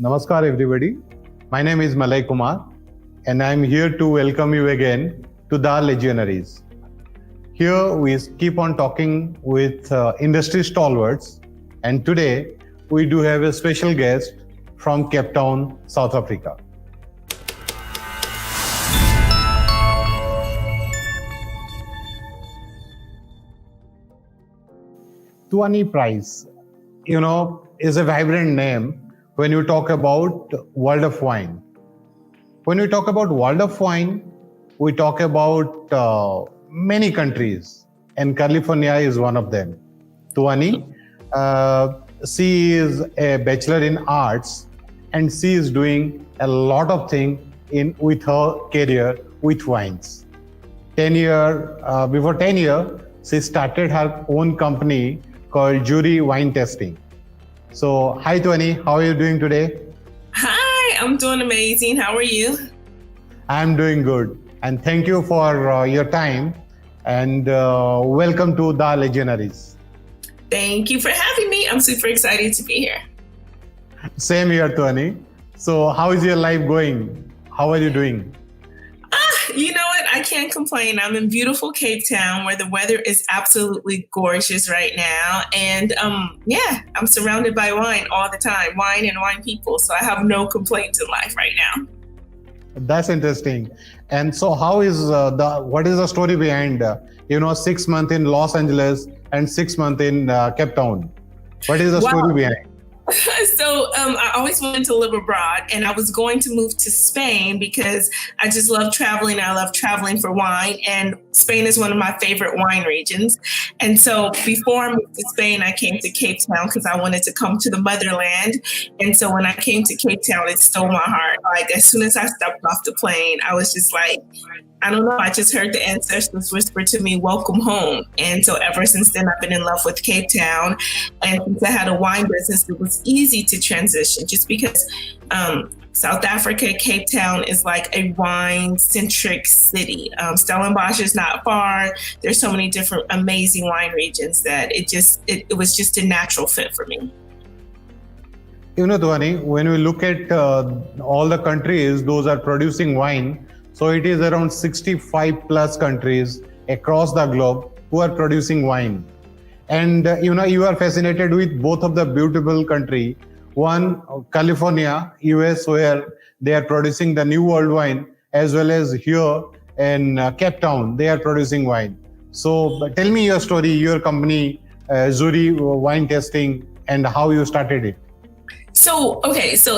Namaskar, everybody. My name is Malay Kumar, and I'm here to welcome you again to the Legionaries. Here we keep on talking with industry stalwarts, and today we do have a special guest from Cape Town, South Africa. Tuani Price, is a vibrant name when you talk about World of Wine. When we talk about World of Wine, we talk about many countries, and California is one of them. Tuani, she is a bachelor in arts, and she is doing a lot of things in with her career with wines. 10 years, she started her own company called Jury Wine Testing. So, hi Tuani, how are you doing today? Hi, I'm doing amazing. How are you? I'm doing good. And thank you for your time and welcome to the Legionaries. Thank you for having me. I'm super excited to be here. Same here, Tuani. So, how is your life going? How are you doing? You know what? I can't complain. I'm in beautiful Cape Town where the weather is absolutely gorgeous right now. And I'm surrounded by wine all the time, wine and wine people. So I have no complaints in life right now. That's interesting. And so, how is what is the story behind 6 months in Los Angeles and 6 months in Cape Town? What is the story behind? So I always wanted to live abroad, and I was going to move to Spain because I just love traveling. I love traveling for wine, and Spain is one of my favorite wine regions. And so before I moved to Spain, I came to Cape Town because I wanted to come to the motherland. And so when I came to Cape Town, it stole my heart. Like as soon as I stepped off the plane, I was just like, I don't know. I just heard the ancestors whisper to me, welcome home. And so ever since then, I've been in love with Cape Town. And since I had a wine business, it was easy to transition just because South Africa, Cape Town is like a wine-centric city. Stellenbosch is not far. There's so many different amazing wine regions that it was just a natural fit for me. Tuani, when we look at all the countries, those are producing wine. So it is around 65 plus countries across the globe who are producing wine. And you are fascinated with both of the beautiful country. One, California, US, where they are producing the new world wine, as well as here in Cape Town, they are producing wine. So tell me your story, your company, Jury Wine Testing, and how you started it. So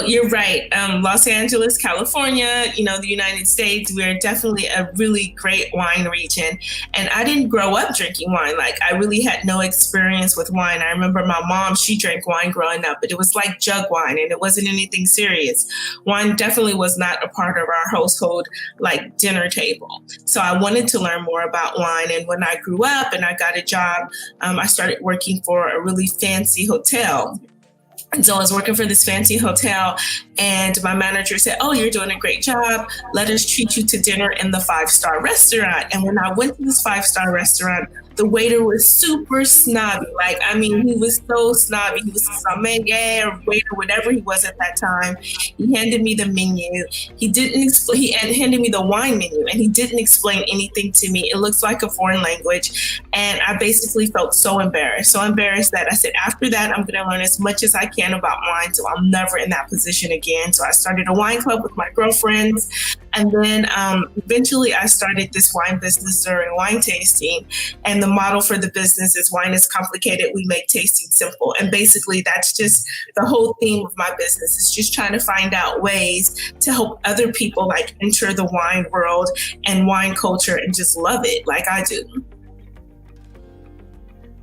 you're right. Los Angeles, California, the United States, we're definitely a really great wine region. And I didn't grow up drinking wine. Like I really had no experience with wine. I remember my mom, she drank wine growing up, but it was like jug wine and it wasn't anything serious. Wine definitely was not a part of our household, like dinner table. So I wanted to learn more about wine. And when I grew up and I got a job, I started working for a really fancy hotel. And so I was working for this fancy hotel and my manager said, oh, you're doing a great job. Let us treat you to dinner in the 5-star restaurant. And when I went to this 5-star restaurant, the waiter was super snobby. He was so snobby. He was a sommelier or waiter, whatever he was at that time. He handed me the menu. He handed me the wine menu and he didn't explain anything to me. It looks like a foreign language. And I basically felt so embarrassed that I said, after that, I'm going to learn as much as I can about wine so I'm never in that position again. So I started a wine club with my girlfriends. And then eventually I started this wine business during wine tasting. And the model for the business is wine is complicated. We make tasting simple. And basically that's just the whole theme of my business is just trying to find out ways to help other people like enter the wine world and wine culture and just love it like I do.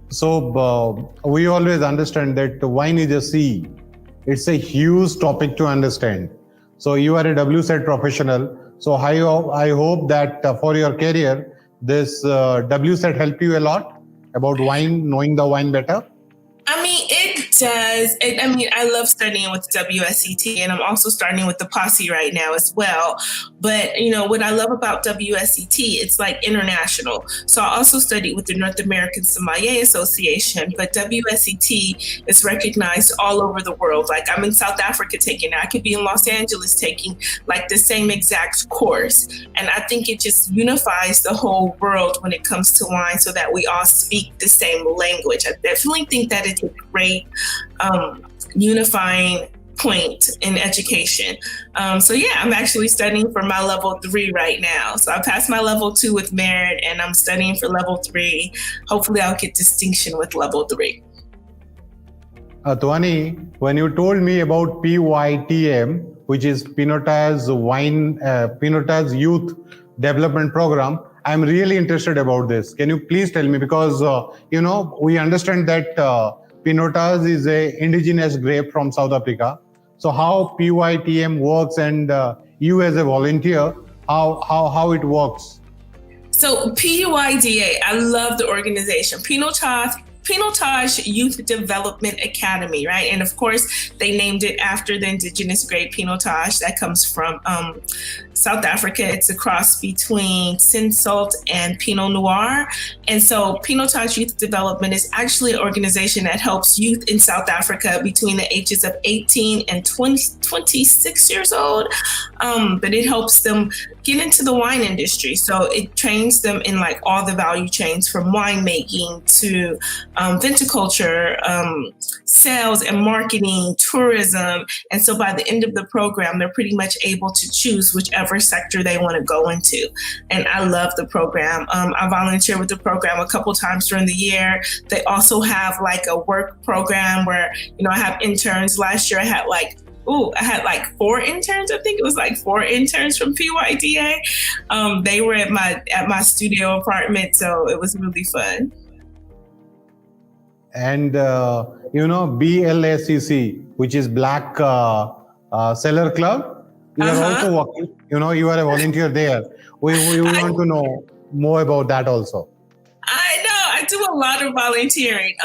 So we always understand that wine is a sea. It's a huge topic to understand. So you are a WSET professional. So I hope that for your career, this WSET helped you a lot about wine, knowing the wine better. I mean, it does. I mean, I love studying with WSET, and I'm also starting with the Posse right now as well. But, you know, what I love about WSET, it's like international. So I also studied with the North American Sommelier Association, but WSET is recognized all over the world. Like I'm in South Africa taking it. I could be in Los Angeles taking like the same exact course. And I think it just unifies the whole world when it comes to wine so that we all speak the same language. I definitely think that it's a great unifying point in education. So yeah, I'm actually studying for my level 3 right now. So I passed my level 2 with merit and I'm studying for level 3. Hopefully I'll get distinction with level 3. Tuani, when you told me about PYTM, which is Pinotage Youth Development Program, I'm really interested about this. Can you please tell me? Because, we understand that Pinotage is an indigenous grape from South Africa. So how PYTM works and you as a volunteer, how it works? So PYDA, I love the organization. Pinotage Youth Development Academy, right? And of course, they named it after the indigenous grape Pinotage that comes from South Africa. It's a cross between Cinsault and Pinot Noir. And so Pinotage Youth Development is actually an organization that helps youth in South Africa between the ages of 18 and 26 years old. But it helps them get into the wine industry. So it trains them in like all the value chains from winemaking to viticulture, sales and marketing, tourism. And so by the end of the program, they're pretty much able to choose whichever sector they want to go into. And I love the program. I volunteer with the program a couple times during the year. They also have like a work program where, I have interns. Last year I had like 4 interns. I think it was like 4 interns from PYDA. They were at my studio apartment, so it was really fun. And BLSCC, which is Black Cellar Club, you are also working. You are a volunteer there. We want to know more about that also. I know. I do a lot of volunteering.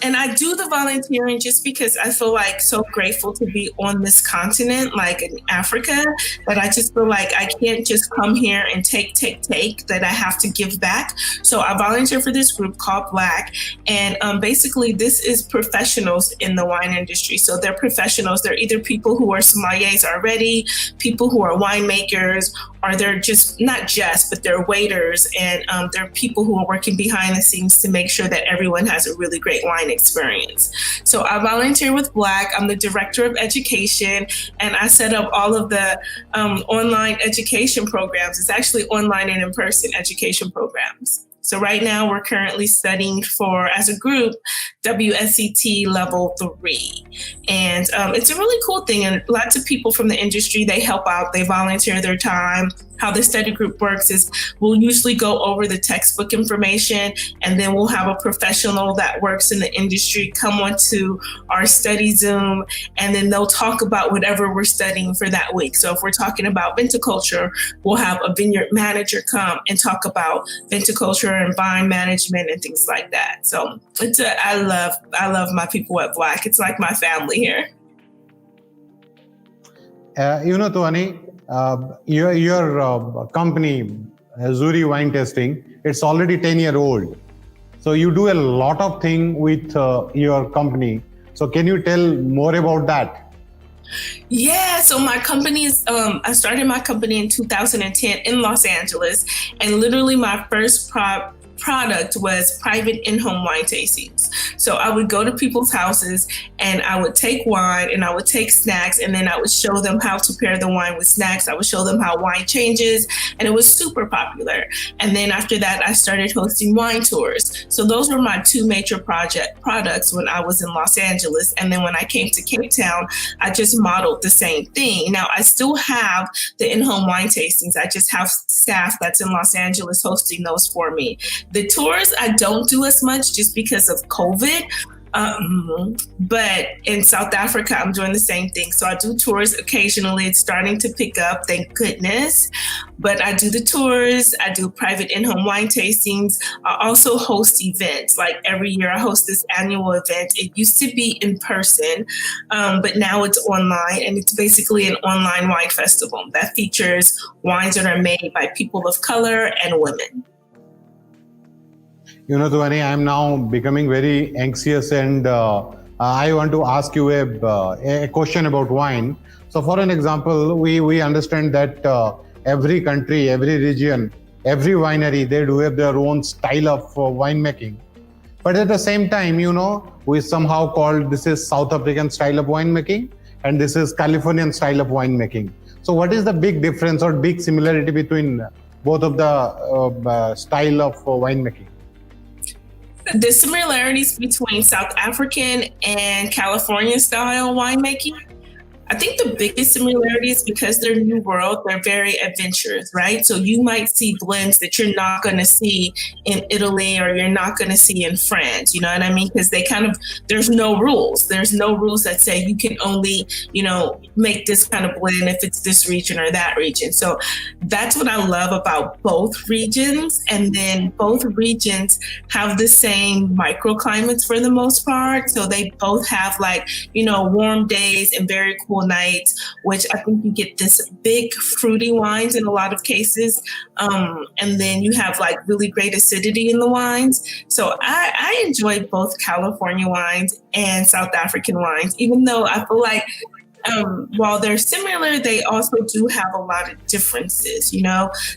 And I do the volunteering just because I feel like so grateful to be on this continent, like in Africa, that I just feel like I can't just come here and take, that I have to give back. So I volunteer for this group called Black. And basically this is professionals in the wine industry. So they're professionals. They're either people who are sommeliers already, people who are winemakers, or they're but they're waiters, and they're people who are working behind the scenes to make sure that everyone has a really great wine experience. So I volunteer with Black. I'm the director of education, and I set up all of the online education programs. It's actually online and in-person education programs. So right now we're currently studying for, as a group, WSET level 3. And it's a really cool thing. And lots of people from the industry, they help out, they volunteer their time. How the study group works is we'll usually go over the textbook information, and then we'll have a professional that works in the industry come onto our study Zoom, and then they'll talk about whatever we're studying for that week. So if we're talking about viticulture, we'll have a vineyard manager come and talk about viticulture and vine management and things like that. So I love my people at Black. It's like my family here. Tuani, your company, Zuri Wine Tasting, it's already 10-year-old. So you do a lot of things with your company. So can you tell more about that? Yeah, so my company is, I started my company in 2010 in Los Angeles, and literally my first product was private in-home wine tastings. So I would go to people's houses and I would take wine and I would take snacks, and then I would show them how to pair the wine with snacks. I would show them how wine changes, and it was super popular. And then after that, I started hosting wine tours. So those were my 2 major products when I was in Los Angeles. And then when I came to Cape Town, I just modeled the same thing. Now I still have the in-home wine tastings. I just have staff that's in Los Angeles hosting those for me. The tours I don't do as much just because of COVID. But in South Africa, I'm doing the same thing. So I do tours occasionally. It's starting to pick up, thank goodness. But I do the tours. I do private in-home wine tastings. I also host events. Like every year, I host this annual event. It used to be in person, but now it's online, and it's basically an online wine festival that features wines that are made by people of color and women. You know, Dhwani, I'm now becoming very anxious, and I want to ask you a question about wine. So, for an example, we understand that every country, every region, every winery, they do have their own style of winemaking. But at the same time, you know, we somehow called this is South African style of winemaking, and this is Californian style of winemaking. So, what is the big difference or big similarity between both of the style of winemaking? The similarities between South African and California style winemaking, I think the biggest similarity is because they're New World, they're very adventurous, right? So you might see blends that you're not going to see in Italy or you're not going to see in France, you know what I mean? Because there's no rules. There's no rules that say you can only, make this kind of blend if it's this region or that region. So that's what I love about both regions. And then both regions have the same microclimates for the most part. So they both have warm days and very cool nights, which I think you get this big fruity wines in a lot of cases. And then you have really great acidity in the wines. So I enjoy both California wines and South African wines, even though I feel like while they're similar, they also do have a lot of differences.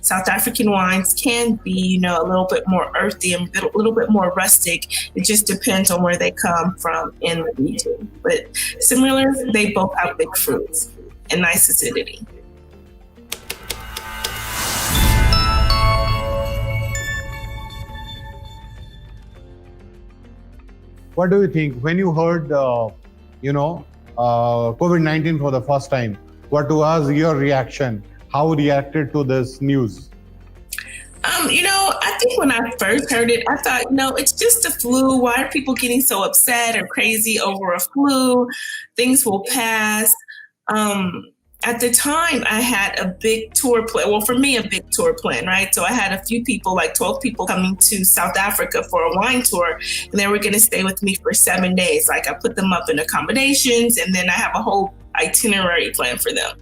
South African wines can be, a little bit more earthy and a little bit more rustic. It just depends on where they come from in the region. But similar, they both have big fruits and nice acidity. What do you think when you heard, COVID-19 for the first time? What was your reaction? How reacted to this news? I think when I first heard it, I thought, it's just a flu. Why are people getting so upset or crazy over a flu? Things will pass. At the time, I had a big tour plan. Well, for me, a big tour plan, right? So I had a few people, 12 people coming to South Africa for a wine tour, and they were going to stay with me for 7 days. I put them up in accommodations, and then I have a whole itinerary plan for them.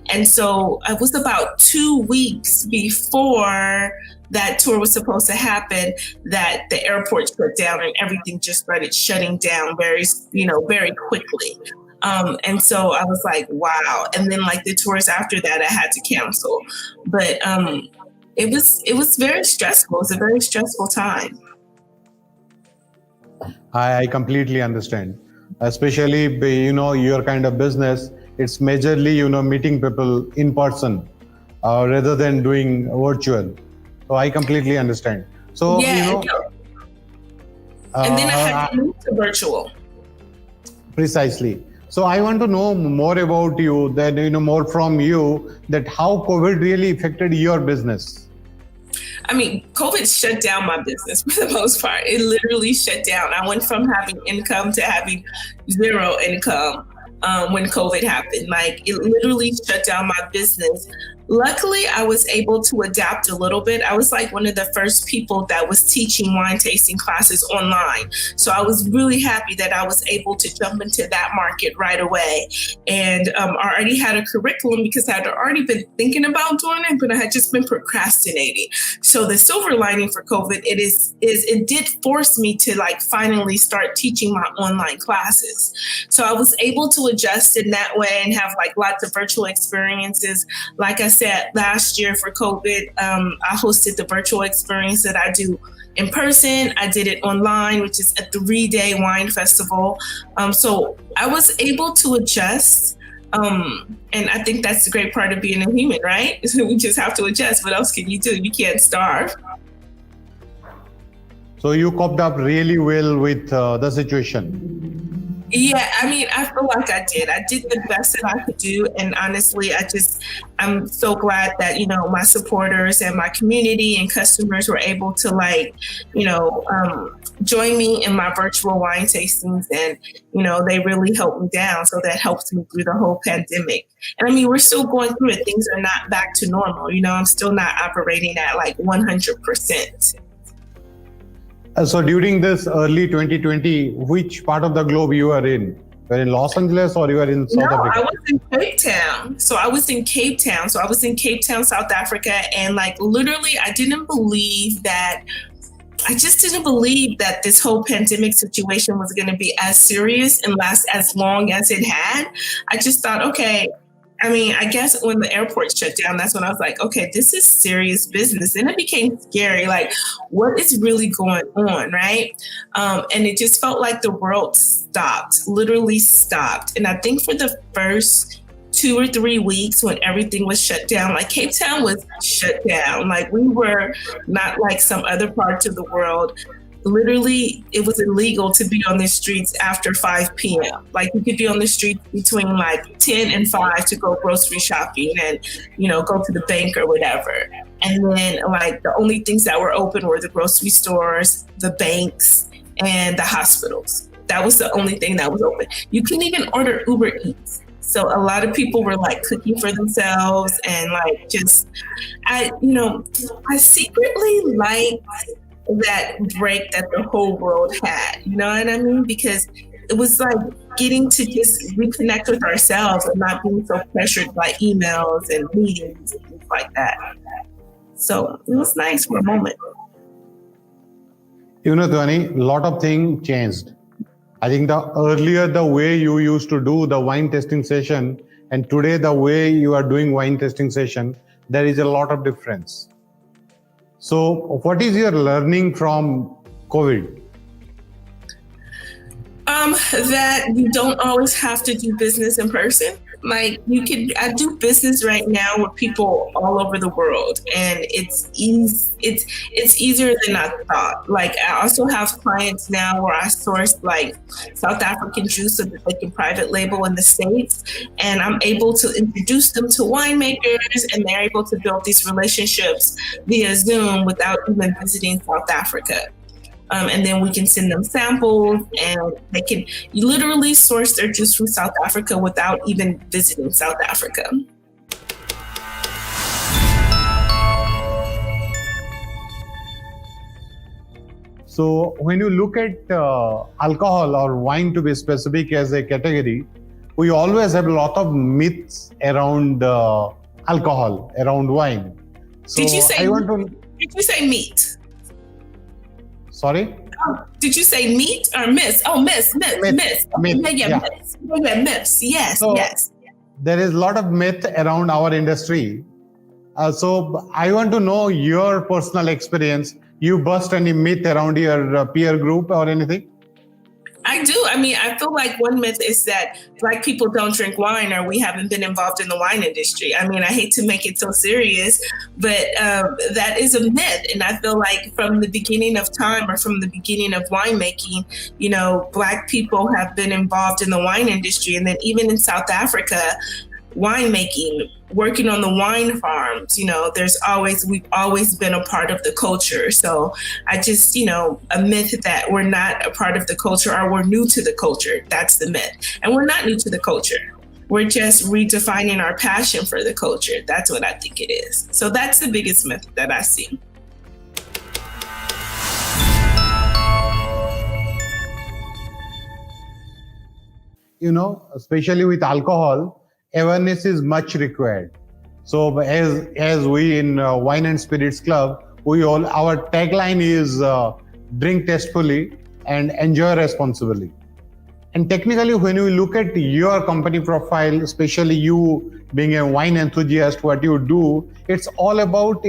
And so it was about 2 weeks before that tour was supposed to happen that the airport shut down and everything just started shutting down very quickly. And so I was like, wow. And then the tours after that, I had to cancel. But it was very stressful. It was a very stressful time. I completely understand. Especially, your kind of business, it's majorly, meeting people in person rather than doing virtual. So I completely understand. So, and then I had to move to virtual. Precisely. So I want to know more about you, more from you, that how COVID really affected your business. I mean, COVID shut down my business for the most part. It literally shut down. I went from having income to having zero income when COVID happened. It literally shut down my business. Luckily, I was able to adapt a little bit. I was one of the first people that was teaching wine tasting classes online. So I was really happy that I was able to jump into that market right away. And I already had a curriculum because I had already been thinking about doing it, but I had just been procrastinating. So the silver lining for COVID, it did force me to finally start teaching my online classes. So I was able to adjust in that way and have lots of virtual experiences. Like I said, last year for COVID, I hosted the virtual experience that I do in person. I did it online, which is a 3-day wine festival. So I was able to adjust. And I think that's the great part of being a human, right? We just have to adjust. What else can you do? You can't starve. So you coped up really well with the situation. Yeah, I mean, I feel like I did. I did the best that I could do. And honestly, I'm so glad that, my supporters and my community and customers were able to join me in my virtual wine tastings. And, they really helped me down. So that helped me through the whole pandemic. And I mean, we're still going through it. Things are not back to normal. I'm still not operating at like 100%. So during this early 2020, which part of the globe you are in? You are in Los Angeles or you are in South No, Africa? I was in Cape Town. So I was in Cape Town. So I was in Cape Town, South Africa. And like literally, I just didn't believe that this whole pandemic situation was going to be as serious and last as long as it had. I just thought, okay, I mean, I guess when the airport shut down, that's when I was like, okay, this is serious business. And it became scary. Like, what is really going on, right? And it just felt like the world stopped, literally stopped. And I think for the first 2 or 3 weeks when everything was shut down, like Cape Town was shut down. Like we were not like some other parts of the world. Literally, it was illegal to be on the streets after 5 p.m. Like you could be on the streets between like 10 and 5 to go grocery shopping and, go to the bank or whatever. And then like the only things that were open were the grocery stores, the banks, and the hospitals. That was the only thing that was open. You couldn't even order Uber Eats. So a lot of people were like cooking for themselves and like I secretly liked that break that the whole world had, you know what I mean? Because it was like getting to just reconnect with ourselves and not being so pressured by emails and meetings and things like that. So it was nice for a moment. Dhwani, a lot of things changed. I think the way you used to do the wine tasting session and today the way you are doing wine tasting session, there is a lot of difference. So what is your learning from COVID? That you don't always have to do business in person. Like I do business right now with people all over the world, and it's easier than I thought. Like I also have clients now where I source like South African juice so that they can private label in the States, and I'm able to introduce them to winemakers, and they're able to build these relationships via Zoom without even visiting South Africa. And then we can send them samples and they can literally source their juice from South Africa without even visiting South Africa. So when you look at alcohol or wine to be specific as a category, we always have a lot of myths around alcohol, around wine. So Did you say meat? Sorry? Did you say meat or miss? Oh, miss. Myths. Myths. Yes, So yes. there is a lot of myth around our industry. So I want to know your personal experience. You bust any myth around your peer group or anything? I do. I mean, I feel like one myth is that Black people don't drink wine or we haven't been involved in the wine industry. I mean, I hate to make it so serious, but that is a myth. And I feel like from the beginning of time or from the beginning of winemaking, Black people have been involved in the wine industry. And then even in South Africa, winemaking, working on the wine farms, we've always been a part of the culture. So I just, a myth that we're not a part of the culture or we're new to the culture. That's the myth. And we're not new to the culture. We're just redefining our passion for the culture. That's what I think it is. So that's the biggest myth that I see. Especially with alcohol, awareness is much required. So as we in Wine and Spirits Club, our tagline is drink tastefully and enjoy responsibly. And technically, when you look at your company profile, especially you being a wine enthusiast, what you do, it's all about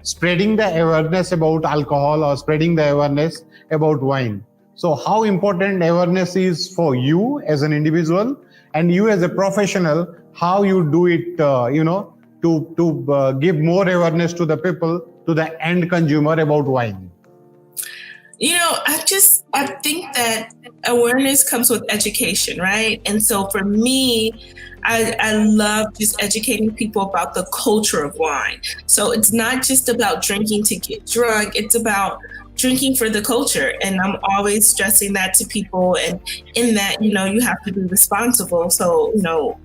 spreading the awareness about alcohol or spreading the awareness about wine. So how important awareness is for you as an individual and you as a professional, how you do it, to give more awareness to the people, to the end consumer about wine? I think that awareness comes with education, right? And so for me, I love just educating people about the culture of wine. So it's not just about drinking to get drunk, it's about drinking for the culture. And I'm always stressing that to people. And in that, you have to be responsible. So,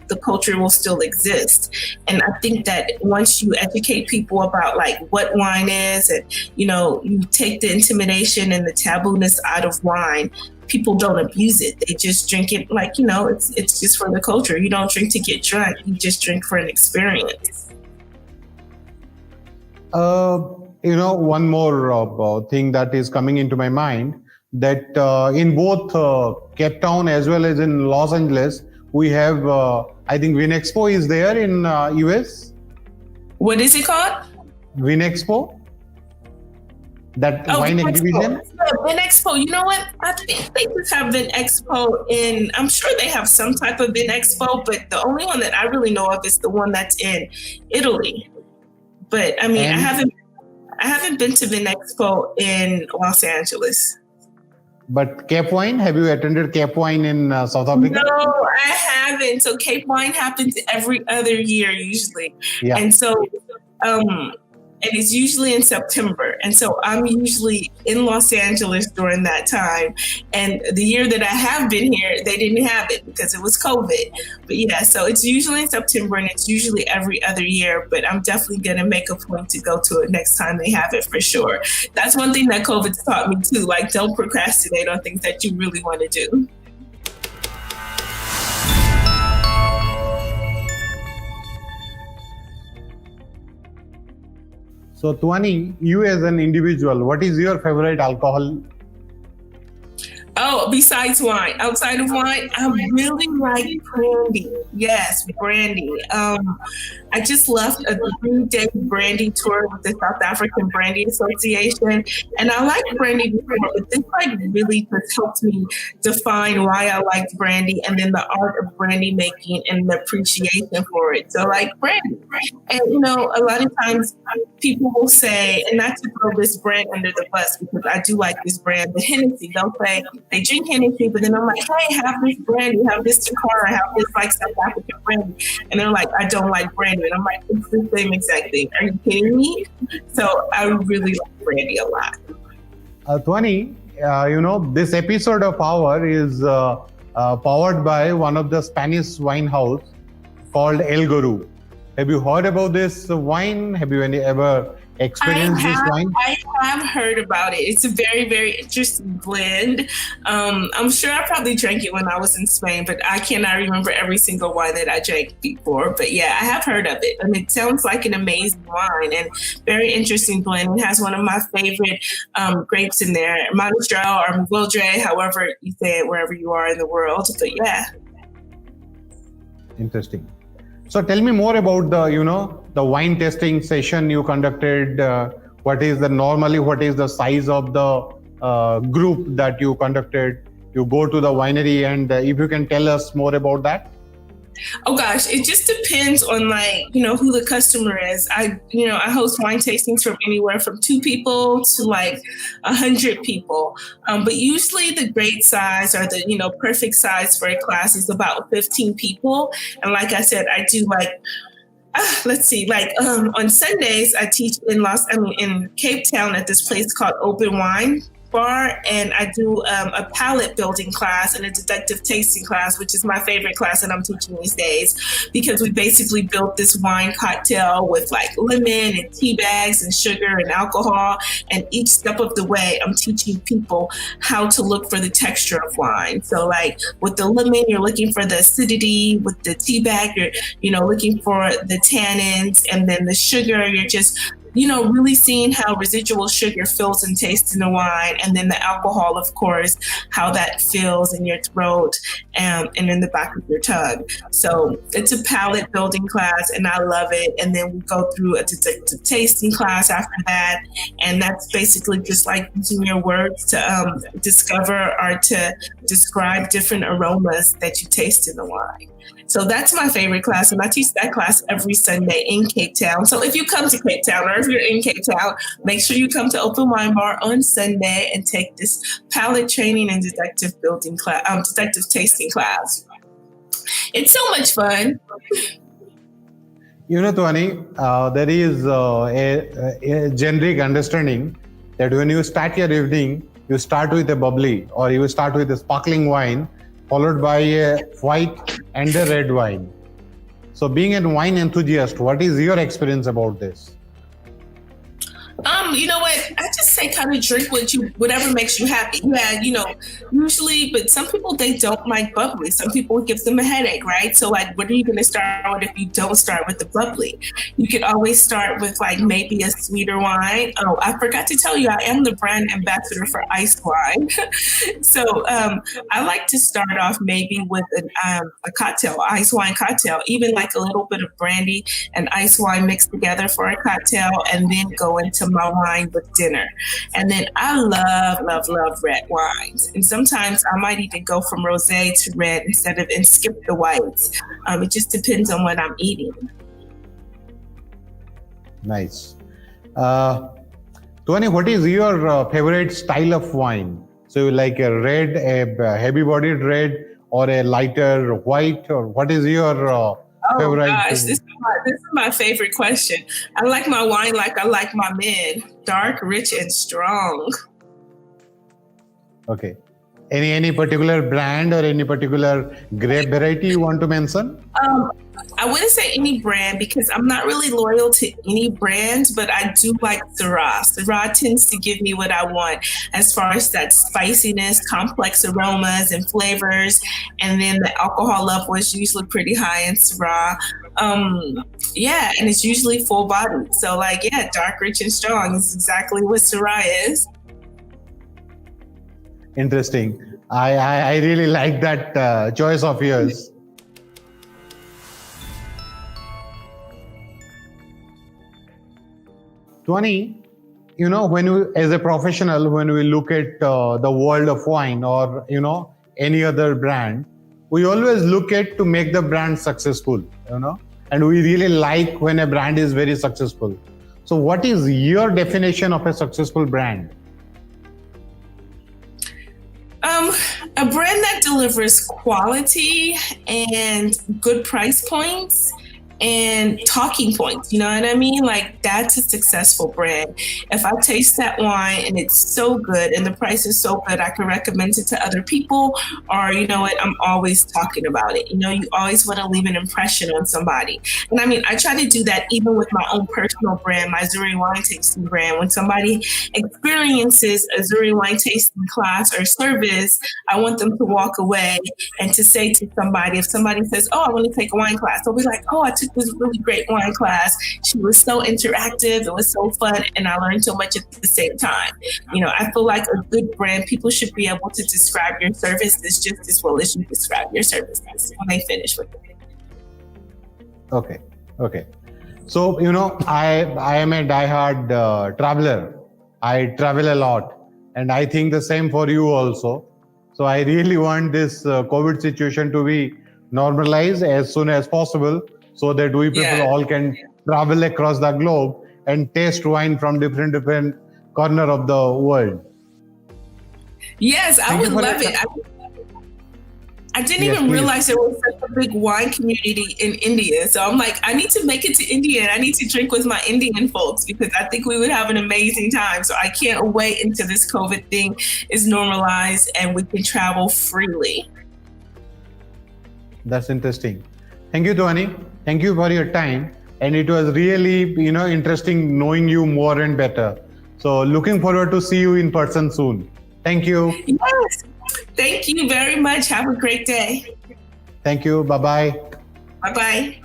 the culture will still exist. And I think that once you educate people about like what wine is and, you take the intimidation and the tabooness out of wine, people don't abuse it. They just drink it like, it's just for the culture. You don't drink to get drunk. You just drink for an experience. One more thing that is coming into my mind, that in both Cape Town as well as in Los Angeles, we have, I think Vinexpo is there in US. What is it called? Vinexpo? That wine exhibition? Vinexpo. You know what? I think they just have Vinexpo I'm sure they have some type of Vinexpo, but the only one that I really know of is the one that's in Italy. But I mean, I haven't been to Vinexpo in Los Angeles. But Cape Wine, have you attended Cape Wine in South Africa? No, I haven't. So Cape Wine happens every other year usually. Yeah. And so and it's usually in September. And so I'm usually in Los Angeles during that time. And the year that I have been here, they didn't have it because it was COVID. But yeah, so it's usually in September and it's usually every other year. But I'm definitely going to make a point to go to it next time they have it for sure. That's one thing that COVID's taught me too. Like, don't procrastinate on things that you really want to do. So, Tuani, you as an individual, what is your favorite alcohol? Oh, besides wine, outside of wine, I really like brandy. Yes, brandy. I just left a 3-day brandy tour with the South African Brandy Association, and I like brandy before, but this really just helped me define why I liked brandy, and then the art of brandy making and the appreciation for it. So, like brandy, and a lot of times people will say, and not to throw this brand under the bus because I do like this brand, the Hennessy. They'll say they drink Hennessy, but then I'm like, hey, have this brandy, have this Takara, have this like South African brandy, and they're like, I don't like brandy. And I'm like, it's the same exact thing. Are you kidding me? So I really like brandy a lot. Tuani, this episode of our is powered by one of the Spanish wine house called El Guru. Have you heard about this wine? Have you ever experienced this wine? I have heard about it. It's a very, very interesting blend. I'm sure I probably drank it when I was in Spain, but I cannot remember every single wine that I drank before. But yeah, I have heard of it. And it sounds like an amazing wine and very interesting blend. It has one of my favorite grapes in there, Monastrell or Mourvedre, however you say it, wherever you are in the world. But yeah. Interesting. So tell me more about the wine tasting session you conducted. What is the size of the group that you conducted? You go to the winery, and if you can tell us more about that. Oh gosh, it just depends on who the customer is. I host wine tastings from anywhere from 2 people to 100 people. But usually the great size or the, perfect size for a class is about 15 people. And like I said, I do on Sundays I teach in Cape Town at this place called Open Wine Bar, and I do a palate building class and a deductive tasting class, which is my favorite class that I'm teaching these days, because we basically built this wine cocktail with lemon and tea bags and sugar and alcohol, and each step of the way I'm teaching people how to look for the texture of wine. So with the lemon, you're looking for the acidity. With the tea bag, you're looking for the tannins, and then the sugar, you're just really seeing how residual sugar feels and tastes in the wine, and then the alcohol, of course, how that feels in your throat and in the back of your tongue. So it's a palate building class, and I love it. And then we go through a deductive tasting class after that, and that's basically just using your words to discover or to describe different aromas that you taste in the wine. So that's my favorite class, and I teach that class every Sunday in Cape Town. So if you come to Cape Town, or if you're in Cape Town, make sure you come to Open Wine Bar on Sunday and take this palate training and deductive building class, deductive tasting class. It's so much fun. You know, Tuani, there is a generic understanding that when you start your evening, you start with a bubbly or you start with a sparkling wine, followed by a white and a red wine. So being a wine enthusiast, what is your experience about this? You know what? I just say kind of drink whatever makes you happy. Yeah, usually, but some people, they don't like bubbly. Some people, it gives them a headache, right? So like, what are you going to start with if you don't start with the bubbly? You could always start with like maybe a sweeter wine. Oh, I forgot to tell you, I am the brand ambassador for Ice Wine. So I like to start off maybe with a cocktail, ice wine cocktail, even like a little bit of brandy and ice wine mixed together for a cocktail, and then go into my wine with dinner. And then I love red wines. And sometimes I might even go from rosé to red and skip the whites. It just depends on what I'm eating. Nice. Tuani, what is your favorite style of wine? So you like a red, a heavy-bodied red, or a lighter white, or what is your favorite? Oh gosh, this is my favorite question. I like my wine like I like my men, dark, rich, and strong. Okay. Any particular brand or any particular grape variety you want to mention? I wouldn't say any brand because I'm not really loyal to any brand, but I do like Syrah. Syrah tends to give me what I want as far as that spiciness, complex aromas and flavors. And then the alcohol level is usually pretty high in Syrah. Yeah, and it's usually full bodied. So like, yeah, dark, rich, and strong is exactly what Syrah is. Interesting. I really like that choice of yours. Tuani, when you, as a professional, when we look at the world of wine or, any other brand, we always look at to make the brand successful, and we really like when a brand is very successful. So what is your definition of a successful brand? A brand that delivers quality and good price points and talking points, you know what I mean? Like, that's a successful brand. If I taste that wine and it's so good and the price is so good, I can recommend it to other people, or you know what, I'm always talking about it. You always want to leave an impression on somebody. And I mean, I try to do that even with my own personal brand, my Zuri Wine Tasting brand. When somebody experiences a Zuri Wine Tasting class or service, I want them to walk away and to say to somebody, if somebody says, oh, I want to take a wine class, they'll be like, oh, I took this really great wine class. She was so interactive. It was so fun. And I learned so much at the same time. I feel like a good brand, people should be able to describe your services just as well as you describe your services when they finish with it. Okay. So, I am a diehard traveler. I travel a lot. And I think the same for you also. So I really want this COVID situation to be normalized as soon as possible, so that we people all can travel across the globe and taste wine from different corner of the world. Yes, I would love it. I didn't even realize there was such a big wine community in India. So I'm like, I need to make it to India and I need to drink with my Indian folks because I think we would have an amazing time. So I can't wait until this COVID thing is normalized and we can travel freely. That's interesting. Thank you, Tuani. Thank you for your time. And it was really, interesting knowing you more and better. So looking forward to see you in person soon. Thank you. Yes. Thank you very much. Have a great day. Thank you. Bye-bye. Bye-bye.